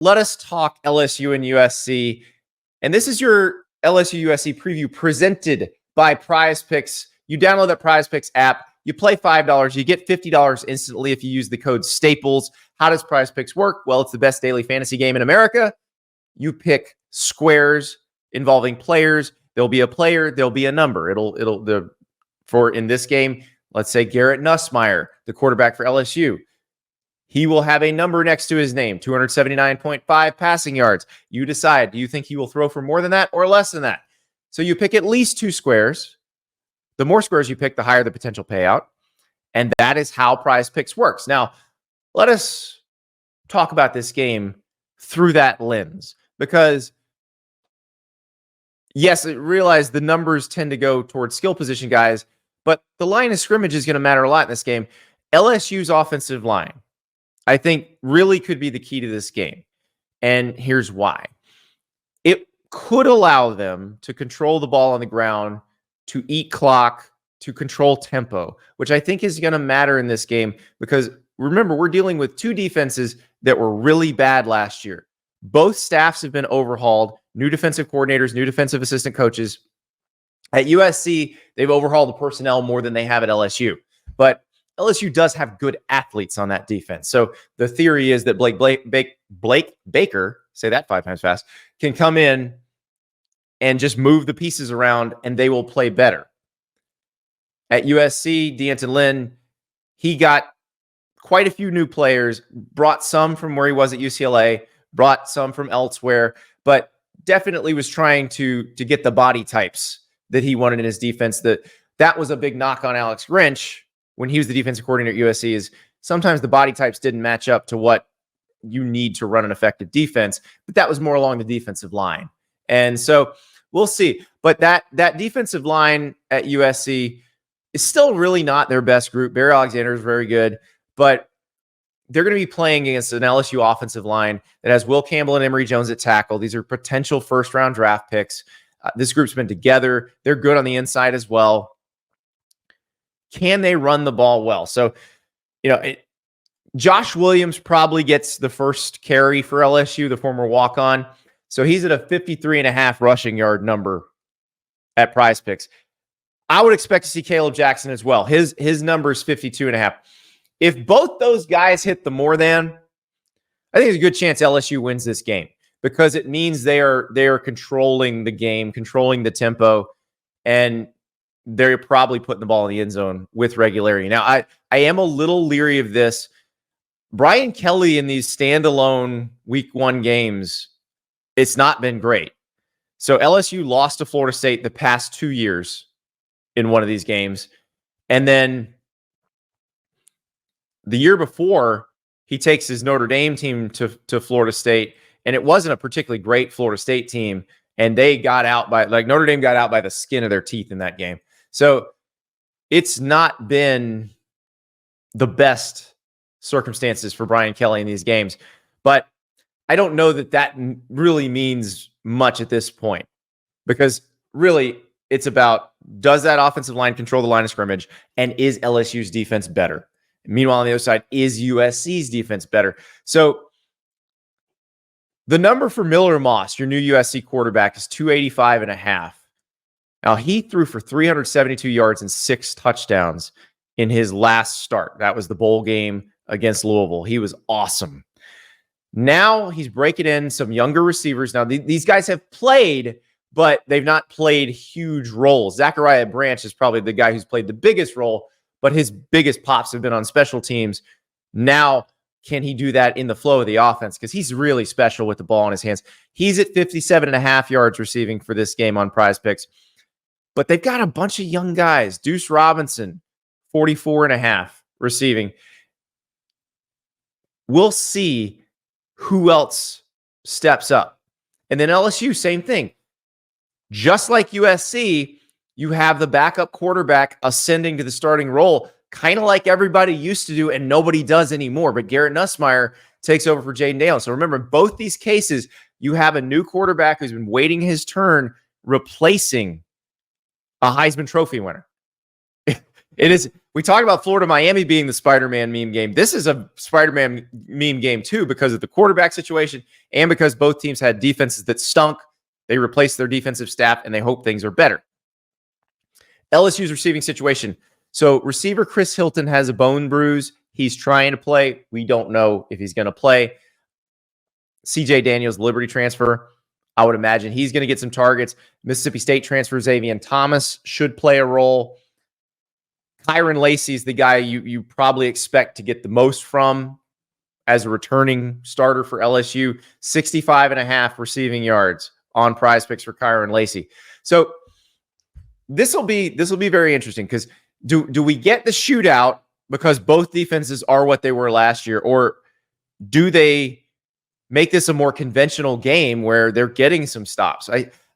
let us talk LSU and USC. And this is your LSU USC preview presented by PrizePicks. You download that PrizePicks app. You play $5. You get $50 instantly if you use the code Staples. How does PrizePicks work? Well, it's the best daily fantasy game in America. You pick squares involving players. There'll be a player. There'll be a number. For in this game, let's say Garrett Nussmeier, the quarterback for LSU. He will have a number next to his name, 279.5 passing yards. You decide, do you think he will throw for more than that or less than that? So you pick at least 2 squares. The more squares you pick, the higher the potential payout. And that is how PrizePicks works. Now, let us talk about this game through that lens. Because, yes, I realize the numbers tend to go towards skill position guys, but the line of scrimmage is going to matter a lot in this game. LSU's offensive line, I think, really could be the key to this game. And here's why. It could allow them to control the ball on the ground, to eat clock, to control tempo, which I think is going to matter in this game because, remember, we're dealing with 2 defenses that were really bad last year. Both staffs have been overhauled, new defensive coordinators, new defensive assistant coaches. At USC, they've overhauled the personnel more than they have at LSU. But LSU does have good athletes on that defense. So the theory is that Blake Baker, say that 5 times fast, can come in and just move the pieces around and they will play better. At USC, D'Anton Lynn, he got quite a few new players, brought some from where he was at UCLA, brought some from elsewhere, but definitely was trying to get the body types that he wanted in his defense. That was a big knock on Alex Grinch when he was the defensive coordinator at USC, is sometimes the body types didn't match up to what you need to run an effective defense, but that was more along the defensive line. And so we'll see. But that defensive line at USC is still really not their best group. Barry Alexander is very good, but they're going to be playing against an LSU offensive line that has Will Campbell and Emory Jones at tackle. These are potential first-round draft picks. This group's been together. They're good on the inside as well. Can they run the ball well? So, Josh Williams probably gets the first carry for LSU, the former walk-on. So he's at a 53.5 rushing yard number at PrizePicks. I would expect to see Caleb Jackson as well. His number is 52.5. If both those guys hit the more than, I think there's a good chance LSU wins this game because it means they are controlling the game, controlling the tempo, and they're probably putting the ball in the end zone with regularity. Now, I am a little leery of this. Brian Kelly in these standalone week 1 games, it's not been great. So LSU lost to Florida State the past 2 years in one of these games. And then the year before, he takes his Notre Dame team to Florida State, and it wasn't a particularly great Florida State team, and they got out by, Notre Dame got out by the skin of their teeth in that game. So it's not been the best circumstances for Brian Kelly in these games, but I don't know that really means much at this point because really it's about, does that offensive line control the line of scrimmage, and is LSU's defense better? Meanwhile, on the other side, is USC's defense better? So the number for Miller Moss, your new USC quarterback, is 285.5. Now, he threw for 372 yards and 6 touchdowns in his last start. That was the bowl game against Louisville. He was awesome. Now he's breaking in some younger receivers. Now, these guys have played, but they've not played huge roles. Zachariah Branch is probably the guy who's played the biggest role, but his biggest pops have been on special teams. Now, can he do that in the flow of the offense? Because he's really special with the ball in his hands. He's at 57.5 yards receiving for this game on PrizePicks. But they've got a bunch of young guys. Deuce Robinson, 44.5 receiving. We'll see who else steps up. And then LSU, same thing. Just like USC, you have the backup quarterback ascending to the starting role, kind of like everybody used to do and nobody does anymore. But Garrett Nussmeier takes over for Jaden Daniels. So remember, both these cases, you have a new quarterback who's been waiting his turn, replacing a Heisman Trophy winner. It is we talk about Florida Miami being the Spider-Man meme game. This is a Spider-Man meme game too, because of the quarterback situation and because both teams had defenses that stunk. They replaced their defensive staff and they hope things are better. LSU's receiving situation. So receiver Chris Hilton has a bone bruise. He's trying to play. We don't know if he's going to play. CJ Daniels, Liberty transfer. I would imagine he's going to get some targets. Mississippi State transfer Xavier Thomas should play a role. Kyron Lacey is the guy you probably expect to get the most from as a returning starter for LSU. 65.5 receiving yards on PrizePicks for Kyron Lacey. So this will be very interesting, because do we get the shootout because both defenses are what they were last year, or do they make this a more conventional game where they're getting some stops?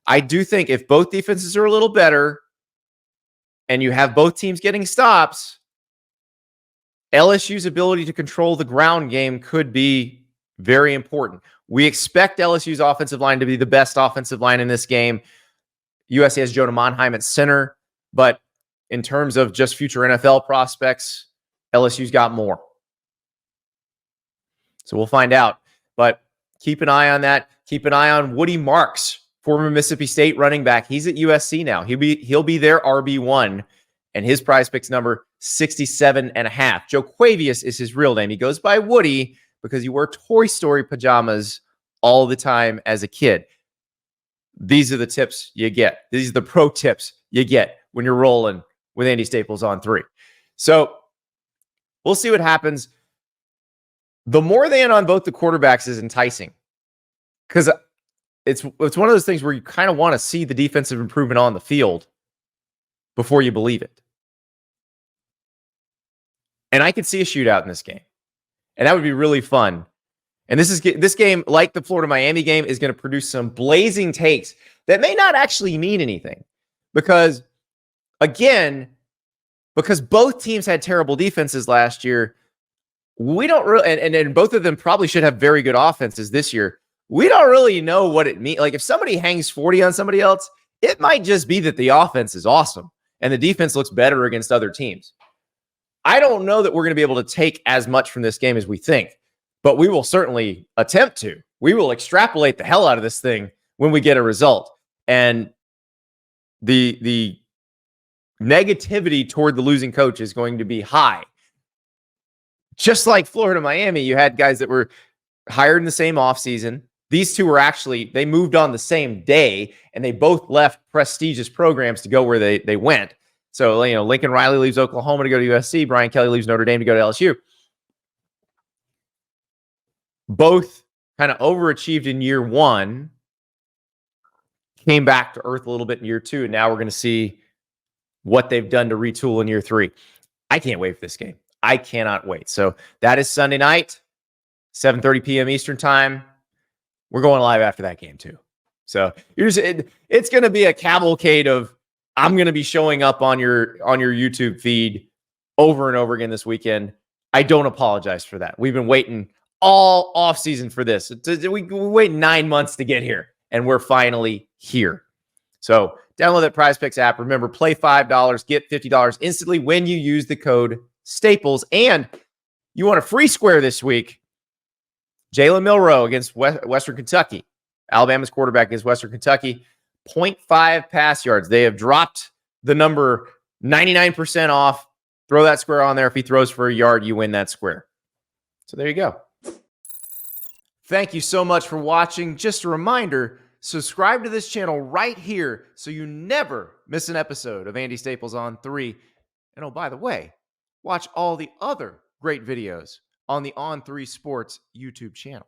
I do think if both defenses are a little better and you have both teams getting stops, LSU's ability to control the ground game could be very important. We expect LSU's offensive line to be the best offensive line in this game. USC has Jonah Monheim at center, but in terms of just future NFL prospects, LSU's got more. So we'll find out. But keep an eye on that. Keep an eye on Woody Marks, former Mississippi State running back. He's at USC now. He'll be their RB1, and his PrizePicks number 67.5. Joe Quavius is his real name. He goes by Woody because he wore Toy Story pajamas all the time as a kid. These are the tips you get. These are the pro tips you get when you're rolling with Andy Staples On3. So we'll see what happens. The more than on both the quarterbacks is enticing, because it's one of those things where you kind of want to see the defensive improvement on the field before you believe it. And I could see a shootout in this game, and that would be really fun. And this game, like the Florida Miami game, is going to produce some blazing takes that may not actually mean anything, because both teams had terrible defenses last year. We don't really, and both of them probably should have very good offenses this year. We don't really know what it means. Like, if somebody hangs 40 on somebody else, it might just be that the offense is awesome and the defense looks better against other teams. I don't know that we're going to be able to take as much from this game as we think, but we will certainly attempt to. We will extrapolate the hell out of this thing when we get a result. And the negativity toward the losing coach is going to be high. Just like Florida Miami, you had guys that were hired in the same offseason. These two were actually, they moved on the same day, and they both left prestigious programs to go where they went. So, Lincoln Riley leaves Oklahoma to go to USC. Brian Kelly leaves Notre Dame to go to LSU. Both kind of overachieved in year one, came back to earth a little bit in year two, and now we're going to see what they've done to retool in year three. I can't wait for this game. I cannot wait. So that is Sunday night, 7:30 p.m. Eastern time. We're going live after that game too. So it's going to be a cavalcade of, I'm going to be showing up on your YouTube feed over and over again this weekend. I don't apologize for that. We've been waiting all offseason for this. We wait 9 months to get here, and we're finally here. So download that PrizePicks app. Remember, play $5, get $50 instantly when you use the code Staples. And you want a free square this week. Jalen Milroe against Western Kentucky. Alabama's quarterback against Western Kentucky. 0.5 pass yards. They have dropped the number 99% off. Throw that square on there. If he throws for a yard, you win that square. So there you go. Thank you so much for watching. Just a reminder, subscribe to this channel right here so you never miss an episode of Andy Staples On 3. And oh, by the way, watch all the other great videos on the On3 Sports YouTube channel.